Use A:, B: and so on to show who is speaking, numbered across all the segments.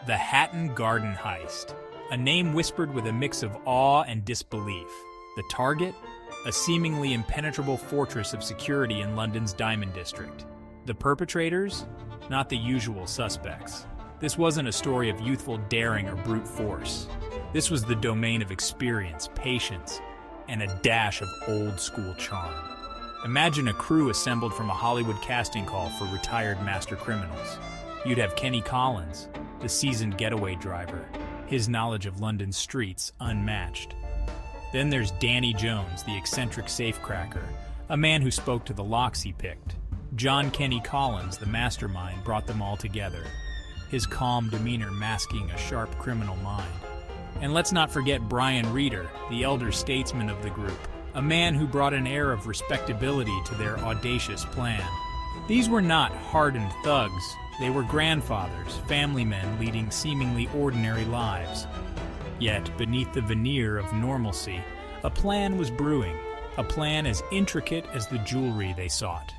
A: The Hatton Garden Heist, a name whispered with a mix of awe and disbelief. The target? A seemingly impenetrable fortress of security in London's Diamond District. The perpetrators? Not the usual suspects. This wasn't a story of youthful daring or brute force. This was the domain of experience, patience, and a dash of old-school charm. Imagine a crew assembled from a Hollywood casting call for retired master criminals. You'd have Kenny Collins, the seasoned getaway driver, his knowledge of London's streets unmatched. Then there's Danny Jones, the eccentric safecracker, a man who spoke to the locks he picked. John Kenny Collins, the mastermind, brought them all together, his calm demeanor masking a sharp criminal mind. And let's not forget Brian Reeder, the elder statesman of the group, a man who brought an air of respectability to their audacious plan. These were not hardened thugs. They were grandfathers, family men leading seemingly ordinary lives. Yet, beneath the veneer of normalcy, a plan was brewing, a plan as intricate as the jewelry they sought.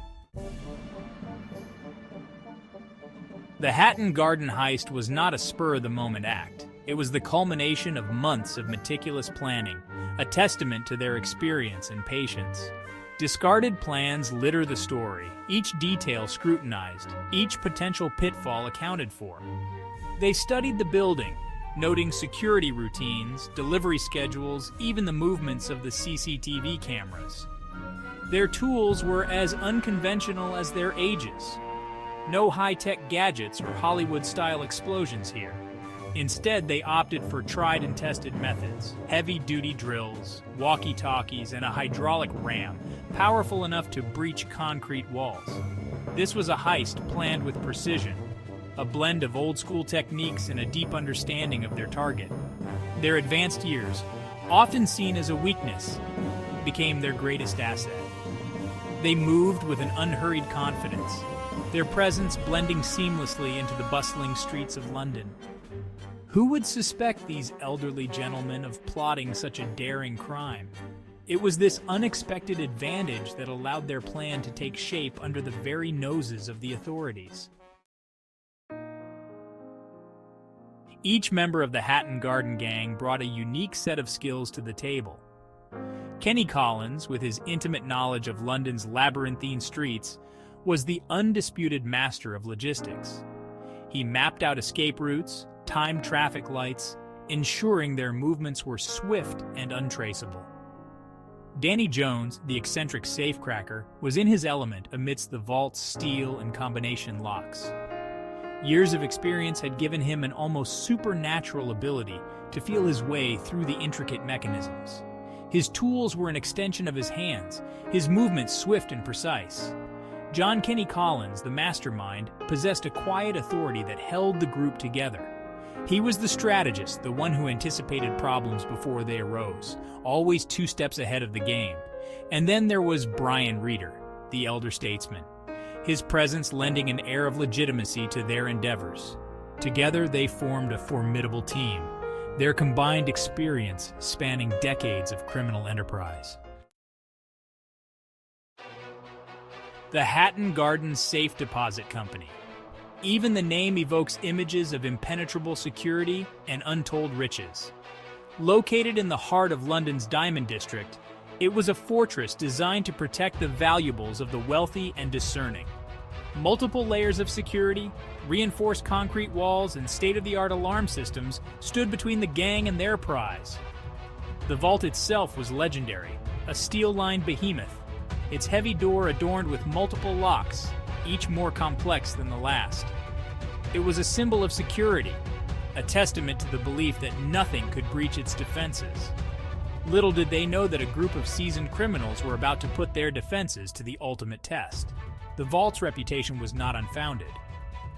A: The Hatton Garden Heist was not a spur-of-the-moment act. It was the culmination of months of meticulous planning, a testament to their experience and patience. Discarded plans litter the story, each detail scrutinized, each potential pitfall accounted for. They studied the building, noting security routines, delivery schedules, even the movements of the CCTV cameras. Their tools were as unconventional as their ages. No high-tech gadgets or Hollywood-style explosions here. Instead, they opted for tried and tested methods, heavy-duty drills, walkie-talkies, and a hydraulic ram, powerful enough to breach concrete walls. This was a heist planned with precision, a blend of old-school techniques and a deep understanding of their target. Their advanced years, often seen as a weakness, became their greatest asset. They moved with an unhurried confidence, their presence blending seamlessly into the bustling streets of London. Who would suspect these elderly gentlemen of plotting such a daring crime? It was this unexpected advantage that allowed their plan to take shape under the very noses of the authorities. Each member of the Hatton Garden Gang brought a unique set of skills to the table. Kenny Collins, with his intimate knowledge of London's labyrinthine streets, was the undisputed master of logistics. He mapped out escape routes, timed traffic lights, ensuring their movements were swift and untraceable. Danny Jones, the eccentric safecracker, was in his element amidst the vault's steel and combination locks. Years of experience had given him an almost supernatural ability to feel his way through the intricate mechanisms. His tools were an extension of his hands, his movements swift and precise. John Kenny Collins, the mastermind, possessed a quiet authority that held the group together. He was the strategist, the one who anticipated problems before they arose, always 2 steps ahead of the game. And then there was Brian Reeder, the elder statesman, his presence lending an air of legitimacy to their endeavors. Together they formed a formidable team, their combined experience spanning decades of criminal enterprise. The Hatton Garden Safe Deposit Company. Even the name evokes images of impenetrable security and untold riches. Located in the heart of London's Diamond District, it was a fortress designed to protect the valuables of the wealthy and discerning. Multiple layers of security, reinforced concrete walls, and state-of-the-art alarm systems stood between the gang and their prize. The vault itself was legendary, a steel-lined behemoth, its heavy door adorned with multiple locks, each more complex than the last. It was a symbol of security, a testament to the belief that nothing could breach its defenses. Little did they know that a group of seasoned criminals were about to put their defenses to the ultimate test. The vault's reputation was not unfounded.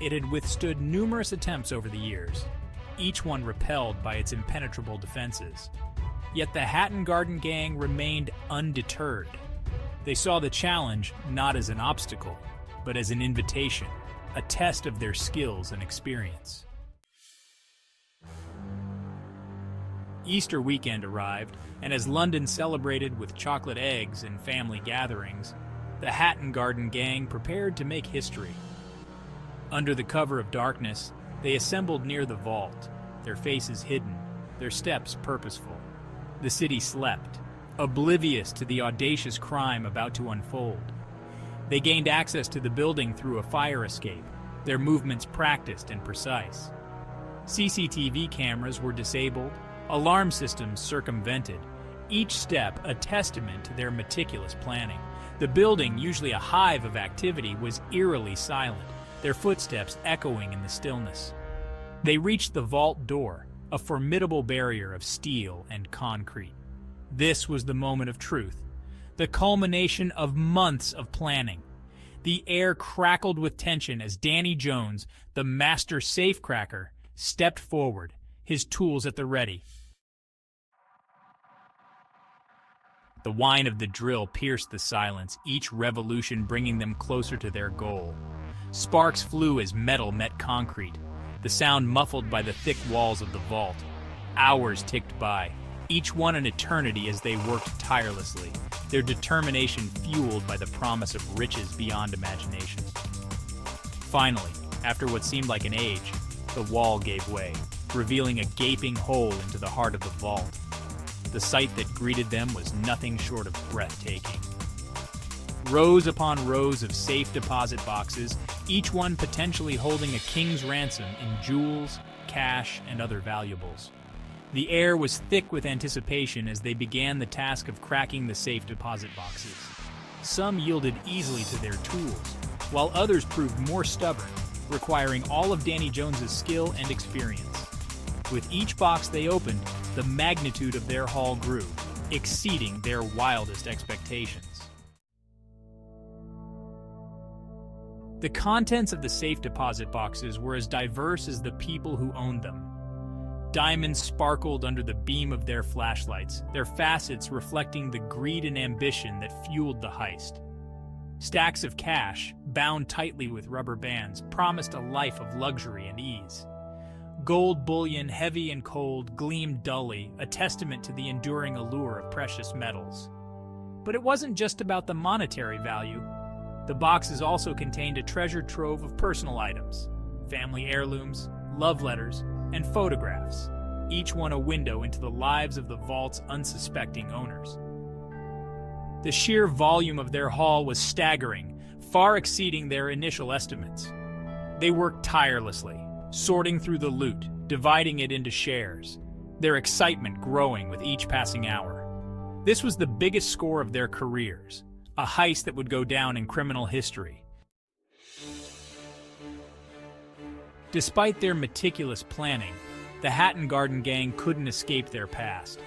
A: It had withstood numerous attempts over the years, each one repelled by its impenetrable defenses. Yet the Hatton Garden Gang remained undeterred. They saw the challenge not as an obstacle, but as an invitation, a test of their skills and experience. Easter weekend arrived, and as London celebrated with chocolate eggs and family gatherings, the Hatton Garden Gang prepared to make history. Under the cover of darkness, They assembled near the vault, their faces hidden, their steps purposeful. The city slept, oblivious to the audacious crime about to unfold. They gained access to the building through a fire escape, their movements practiced and precise. CCTV cameras were disabled, alarm systems circumvented, each step a testament to their meticulous planning. The building, usually a hive of activity, was eerily silent, their footsteps echoing in the stillness. They reached the vault door, a formidable barrier of steel and concrete. This was the moment of truth, the culmination of months of planning. The air crackled with tension as Danny Jones, the master safecracker, stepped forward, his tools at the ready. The whine of the drill pierced the silence, each revolution bringing them closer to their goal. Sparks flew as metal met concrete, the sound muffled by the thick walls of the vault. Hours ticked by, each one an eternity as they worked tirelessly, their determination fueled by the promise of riches beyond imagination. Finally, after what seemed like an age, the wall gave way, revealing a gaping hole into the heart of the vault. The sight that greeted them was nothing short of breathtaking. Rows upon rows of safe deposit boxes, each one potentially holding a king's ransom in jewels, cash, and other valuables. The air was thick with anticipation as they began the task of cracking the safe deposit boxes. Some yielded easily to their tools, while others proved more stubborn, requiring all of Danny Jones's skill and experience. With each box they opened, the magnitude of their haul grew, exceeding their wildest expectations. The contents of the safe deposit boxes were as diverse as the people who owned them. Diamonds sparkled under the beam of their flashlights, their facets reflecting the greed and ambition that fueled the heist. Stacks of cash, bound tightly with rubber bands, promised a life of luxury and ease. Gold bullion, heavy and cold, gleamed dully, a testament to the enduring allure of precious metals. But it wasn't just about the monetary value. The boxes also contained a treasure trove of personal items, family heirlooms, love letters, and photographs, each one a window into the lives of the vault's unsuspecting owners. The sheer volume of their haul was staggering, far exceeding their initial estimates. They worked tirelessly, sorting through the loot, dividing it into shares, their excitement growing with each passing hour. This was the biggest score of their careers, a heist that would go down in criminal history. Despite their meticulous planning, the Hatton Garden gang couldn't escape their past.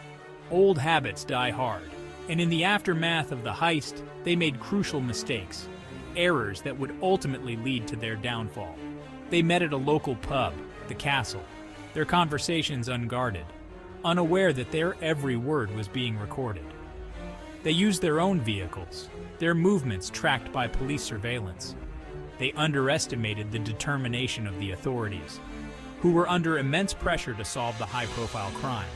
A: Old habits die hard, and in the aftermath of the heist, they made crucial mistakes, errors that would ultimately lead to their downfall. They met at a local pub, the Castle, their conversations unguarded, unaware that their every word was being recorded. They used their own vehicles, their movements tracked by police surveillance. They underestimated the determination of the authorities, who were under immense pressure to solve the high-profile crime.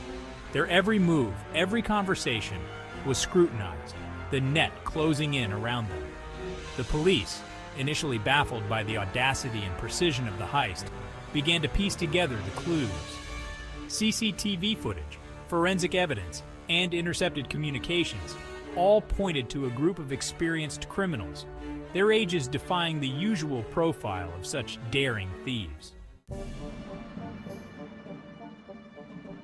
A: Their every move, every conversation, was scrutinized, the net closing in around them. The police, initially baffled by the audacity and precision of the heist, began to piece together the clues. CCTV footage, forensic evidence, and intercepted communications all pointed to a group of experienced criminals, their ages defying the usual profile of such daring thieves.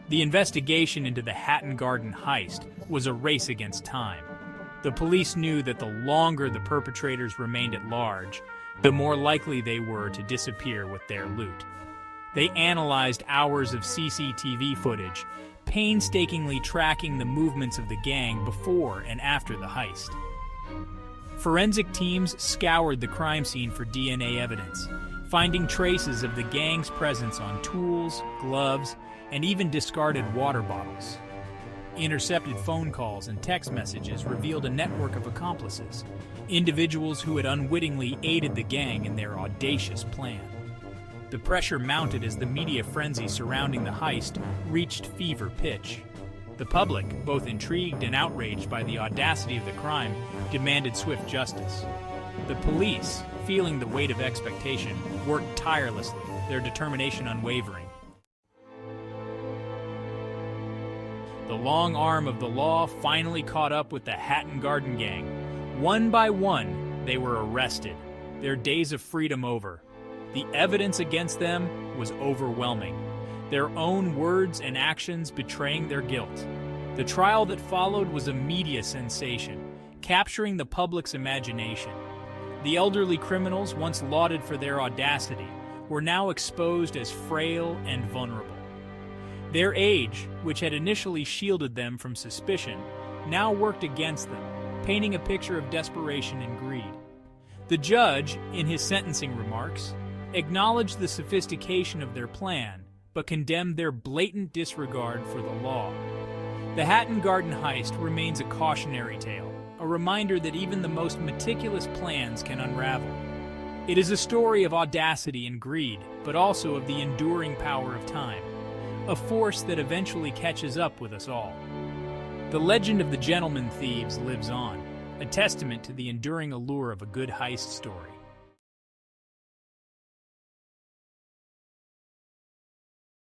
A: The investigation into the Hatton Garden Heist was a race against time. The police knew that the longer the perpetrators remained at large, the more likely they were to disappear with their loot. They analyzed hours of CCTV footage, painstakingly tracking the movements of the gang before and after the heist. Forensic teams scoured the crime scene for DNA evidence, finding traces of the gang's presence on tools, gloves, and even discarded water bottles. Intercepted phone calls and text messages revealed a network of accomplices, individuals who had unwittingly aided the gang in their audacious plan. The pressure mounted as the media frenzy surrounding the heist reached fever pitch. The public, both intrigued and outraged by the audacity of the crime, demanded swift justice. The police, feeling the weight of expectation, worked tirelessly, their determination unwavering. The long arm of the law finally caught up with the Hatton Garden gang. One by one, they were arrested, their days of freedom over. The evidence against them was overwhelming, their own words and actions betraying their guilt. The trial that followed was a media sensation, capturing the public's imagination. The elderly criminals, once lauded for their audacity, were now exposed as frail and vulnerable. Their age, which had initially shielded them from suspicion, now worked against them, painting a picture of desperation and greed. The judge, in his sentencing remarks, acknowledged the sophistication of their plan, but condemned their blatant disregard for the law. The Hatton Garden Heist remains a cautionary tale, a reminder that even the most meticulous plans can unravel. It is a story of audacity and greed, but also of the enduring power of time, a force that eventually catches up with us all. The legend of the Gentleman Thieves lives on, a testament to the enduring allure of a good heist story.